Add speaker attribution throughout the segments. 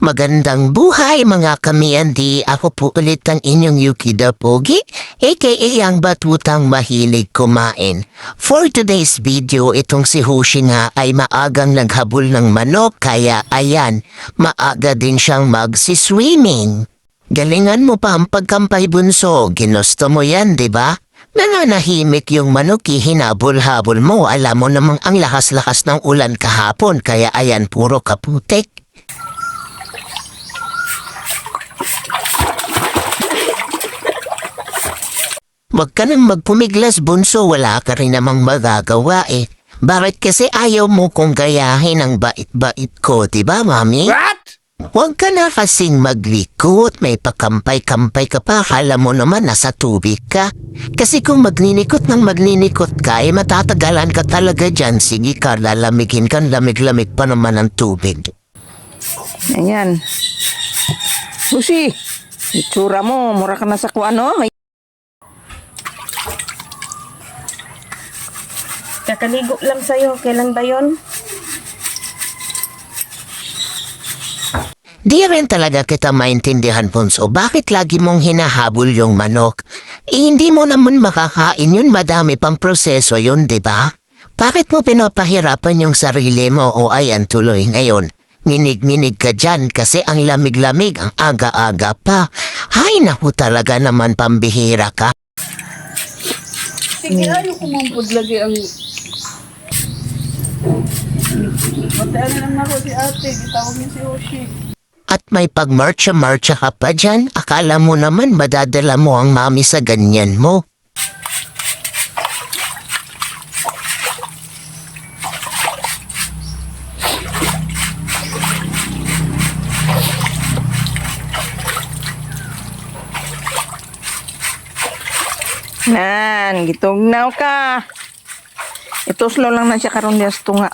Speaker 1: Magandang buhay mga kamiandi, ako po ulit ang inyong Yuki the Pogi, aka ang batutang mahilig kumain. For today's video, itong si Hoshi nga ay maagang naghabol ng manok, kaya ayan, maaga din siyang magsiswimming. Galingan mo pa ang pagkampay bunso, ginusto mo yan, di ba? Nananahimik yung manok, hinabol-habol mo, alam mo namang ang lakas-lakas ng ulan kahapon, kaya ayan puro kaputik. Huwag ka nang magpumiglas, bunso, wala ka rin namang magagawa eh. Bakit kasi ayaw mo kong gayahin ang bait-bait ko, diba, mami?
Speaker 2: What?
Speaker 1: Huwag ka na kasing maglikot, may pakampay-kampay ka pa, akala mo naman nasa tubig ka. Kasi kung magninikot ka, eh matatagalan ka talaga dyan. Sige ka, lalamigin ka, lamig-lamig pa naman ang tubig.
Speaker 2: Ayan. Susi, itsura mo, mura ka na sa kuano.
Speaker 3: Kakaligo lang sa'yo. Kailan ba yun?
Speaker 1: Di rin talaga kita maintindihan, Ponso. Bakit lagi mong hinahabol yung manok? Hindi mo naman makakain yun, madami pang proseso yun, di ba? Bakit mo pinapahirapan yung sarili mo o ayan tuloy ngayon? Nginig-nginig ka dyan kasi ang lamig-lamig, ang aga-aga pa. Hay naku talaga naman pambihira ka.
Speaker 4: Sige, ayaw kumampod lagi ang... Matayaan lang ako si ate, gitawag niya si Hoshi.
Speaker 1: At may pagmarcha-marcha ka pa dyan, akala mo naman madadala mo ang mami sa ganyan mo.
Speaker 2: Nan, gitugnaw ka. Ito slow lang na siya karon dias tunga.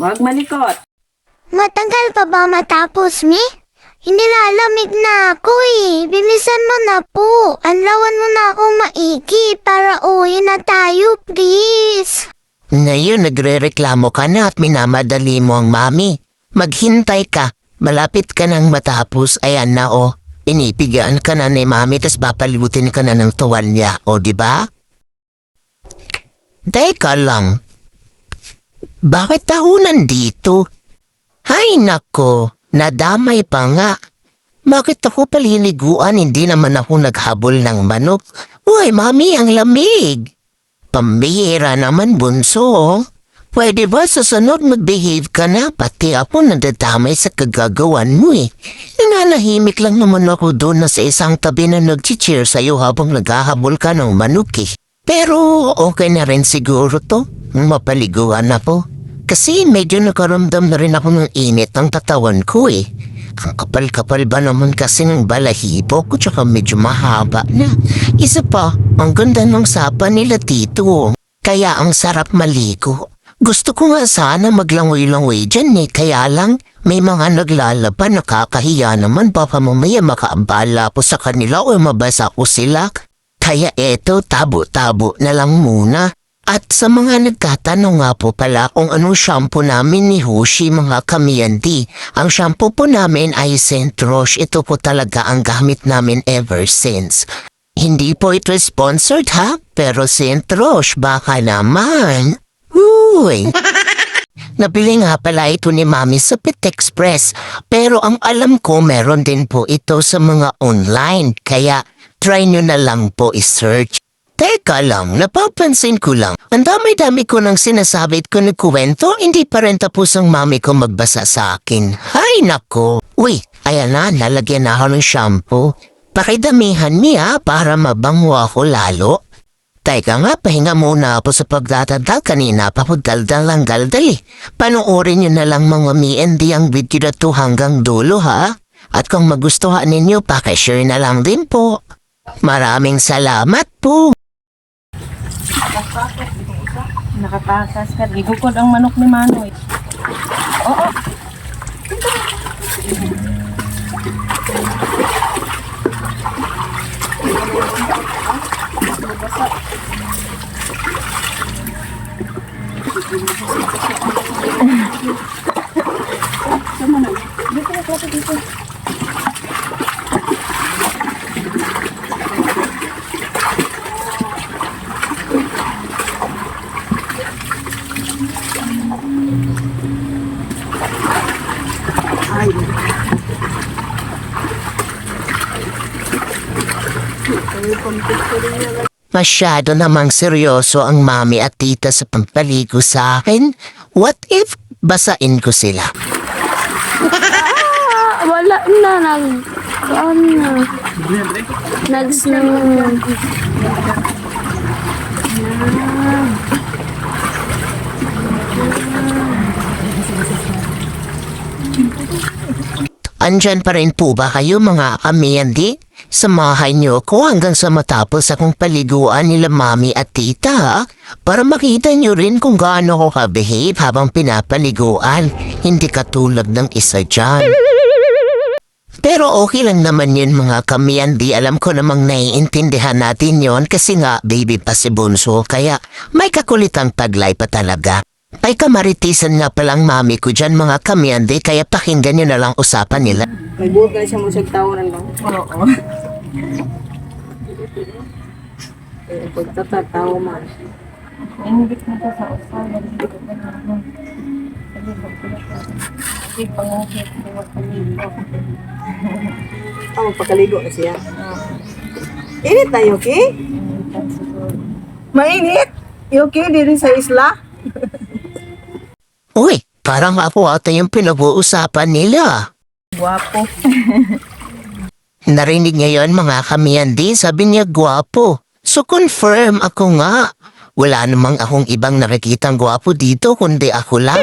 Speaker 4: Wag malikot.
Speaker 5: Matagal pa ba matapos, Mi? Hindi lalamig na ako eh. Bilisan mo na po. Anlawan mo na akong maigi para uwi na tayo, please.
Speaker 1: Ngayon nagre-reklamo ka na at minamadali mo ang mami. Maghintay ka, malapit ka nang matapos, ayan na o. Inipigaan ka na ni mami tas papalibutin ka na ng tuwalya, o diba? Teka lang. Bakit ako nandito? Hay nako, nadamay pa nga. Bakit ako paliliguan, hindi naman ako naghabol ng manok? Uy, mami, ang lamig. Pambihira naman, bunso. Pwede ba sa sunod mag-behave ka na? Pati ako nadadamay sa kagagawan mo eh. Nananahimik lang naman ako doon na sa isang tabi na nag-cheer sa'yo habang naghahabol ka ng manok eh. Pero okay na rin siguro to. Mapaliguan na po. Kasi medyo nakaramdam na rin ako ng init ng katawan ko eh. Ang kapal-kapal ba naman kasi ng balahibo ko tsaka medyo mahaba na. Isa pa, ang ganda ng sapa nila tito. Kaya ang sarap maligo. Gusto ko nga sana maglangoy-langoy dyan eh. Kaya lang, may mga naglalaba, nakakahiya naman. Baka mamaya makaabala po sa kanila o mabasa ko sila. Kaya eto, tabo-tabo na lang muna. At sa mga nagtatanong nga po pala kung anong shampoo namin ni Hoshi, mga kamiyandi. Ang shampoo po namin ay Saint Roche. Ito po talaga ang gamit namin ever since. Hindi po ito sponsored ha, pero Saint Roche baka naman. Uy! Nabili nga pala ito ni Mami sa Pet Express. Pero ang alam ko meron din po ito sa mga online. Kaya try nyo na lang po i-search. Teka lang, napapansin ko lang. Ang dami-dami ko nang sinasabi at kunikwento, hindi pa rin tapos ang mami ko magbasa sa akin. Hay nako! Uy, ayan na, nalagyan na ako ng shampoo. Pakidamihan niya para mabango ako lalo. Teka nga, pahinga muna ako sa pagdadaldal. Kanina pa ko daldal lang daldal eh. Panoorin nyo na lang mga mi-endi ang video na to hanggang dulo ha. At kung magustuhan ninyo, pakishare na lang din po. Maraming salamat po.
Speaker 3: Nakatakas ka. Gigukod ang manok ni Manoy. Oo. lapit dito.
Speaker 1: Masyado namang seryoso ang mami at tita sa pampaligo sa akin. What if basain ko sila?
Speaker 6: Wala na, nag-snow.
Speaker 1: Andyan pa rin po ba kayo mga kamiyandi? Samahan niyo ko hanggang sa matapos akong paliguan nila mami at tita ha? Para makita niyo rin kung gaano ko ka-behave habang pinapaliguan. Hindi katulad ng isa dyan. Pero okay lang naman yun mga kamiyandi. Alam ko namang naiintindihan natin yon kasi nga baby pa si Bunso. Kaya may kakulitang taglay pa talaga. Ay kamaritisan nga palang mami ko dyan mga kamiyandi. Kaya pakinggan nyo na lang usapan nila.
Speaker 2: May buot ka siya mo sa tawanan lang. Oo. Pagtatatawa man.
Speaker 3: Ingit na to sa usawa. Hindi pangungkit ko paligo.
Speaker 2: Magpakaligo na siya. Init na, Yuki? Mainit? Yuki, diri sa isla?
Speaker 1: Uy, parang ako ata yung pinag-uusapan nila.
Speaker 2: Guwapo.
Speaker 1: Narinig niya yun mga kamiyandi, sabi niya gwapo. So confirm ako nga. Wala namang akong ibang nakikitang gwapo dito kundi ako lang.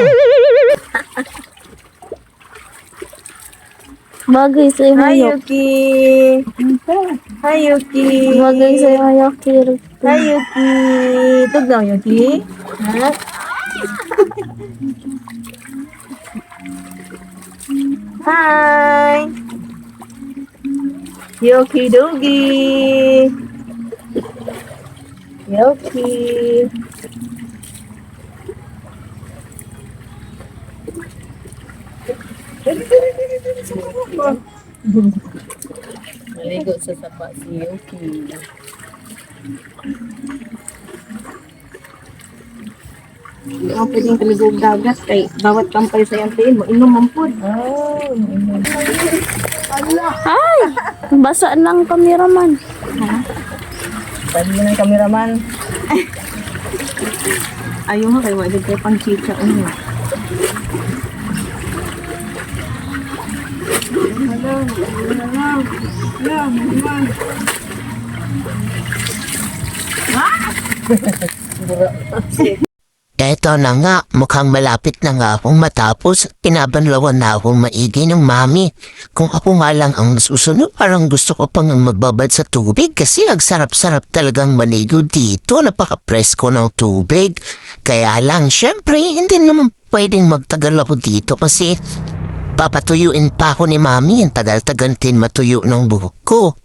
Speaker 6: Bagay sa'yo,
Speaker 2: Hi,
Speaker 6: Hayok.
Speaker 2: Yuki. Hi, Yuki.
Speaker 6: Bagay sa'yo, Hayok.
Speaker 2: Hi, Yuki. Tugnaw, Yuki. Ha? Hi. Yuki Dogi. Yuki.
Speaker 3: Maligo sa sapa si Yuki.
Speaker 2: Hindi ako pwedeng kaligog dagat kay bawat kampay sa iyang tiin mo, inom ang pud.
Speaker 6: Ay! Basa ng kameraman.
Speaker 2: Sabi mo ng kameraman. Ayaw nga kayo, wala kayo pang chicha.
Speaker 1: Eto na nga, mukhang malapit na nga akong matapos. Tinabanlawan na akong maigi ng mami. Kung ako nga lang ang susunod, parang gusto ko pang magbabad sa tubig kasi ang sarap-sarap talagang maligo dito. Napaka-presko ng tubig. Kaya lang, syempre, hindi naman pwedeng magtagal ako dito kasi papatuyuin pa ako ni mami. Ang tagal-tagantin matuyo ng buhok ko.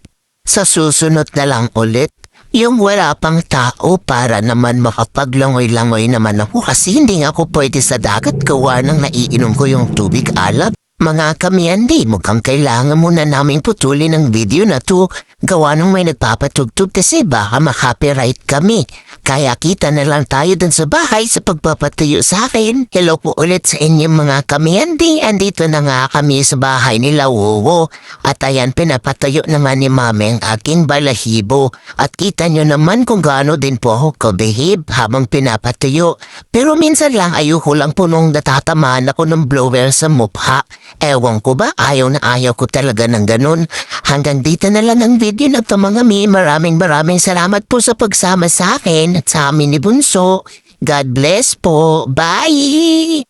Speaker 1: Sa susunod na lang ulit. Yung wala pang tao para naman makapaglangoy-langoy naman ako kasi hindi nga ako pwede sa dagat gawa ng naiinom ko yung tubig alab. Mga kamiyandi, mukhang kailangan muna naming putulin ang video na to gawa ng may nagpapatugtog kasi baka makapiright kami. Kaya kita na lang tayo dun sa bahay sa pagpapatuyo sa akin. Hello po ulit sa inyong mga kamiyandi. Andito na nga kami sa bahay nila Wowo. At ayan, pinapatayo na nga ni Mami ang aking balahibo. At kita nyo naman kung gaano din po ako kabehave habang pinapatuyo. Pero minsan lang ayoko lang po nung natatamaan ako ng blower sa mukha. Ewan ko ba, ayaw na ayaw ko talaga ng ganun. Hanggang dito na lang ang video na to mga mi. Maraming salamat po sa pagsama sa akin at sa amin ni Bunso. God bless po. Bye!